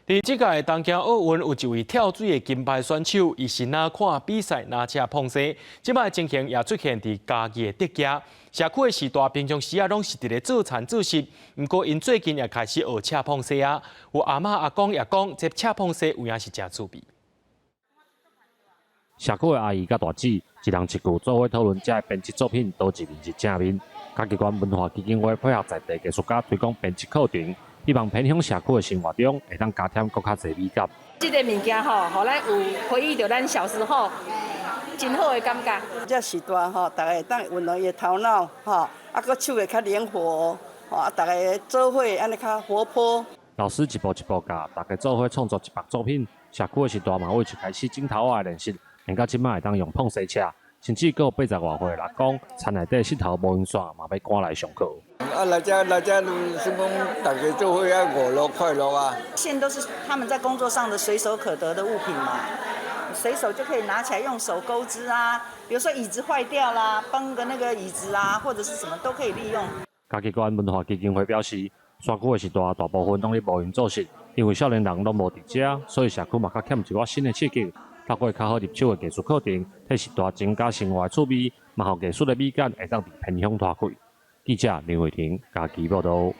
伫即届东京奥运有一位跳水的金牌选手，伊是哪看比赛哪车碰生，即摆情形也出现伫家己的德家。社区的时代平常时拢是伫咧做田做事，毋过因最近也开始学车碰生啊。有阿嬷阿公也讲，这车碰生有影是真趣味。社区的阿姨甲大姊一人一句做伙讨论这编辑作品倒一面是正面。家己馆文化基金会配合在地艺术家推广编辑课程。希望偏向社区的生活中，会当加添更较侪美感。这个物件吼，互咱有回忆到咱小时候真好的感觉。这时段吼，大家会当运用伊头脑吼，啊，搁手会较灵活，吼，啊，大家做伙安尼较活泼。老师一步一步教大家做伙创作一幅作品。社区的时代嘛，为就开始镜头仔的练习，连到即摆会当用碰洗车，甚至搁有80外岁的人讲，田内底石头无用线，嘛要赶来上课。来这是讲大家做伙要娱乐快乐啊。线都是他们在工作上的随手可得的物品嘛，随手就可以拿起来用手钩织啊。比如说椅子坏掉啦，帮个那个椅子啊，或者是什么都可以利用。家己馆文化基金会表示，山区的时代大部分拢咧无闲做事，因为少年人拢无伫遮，所以社区嘛较欠一寡新的刺激，透过较好入手的技术课程，替时代增加生活的趣味，嘛，互艺术的美感会当伫偏乡拖开。记者林慧婷，家己报道。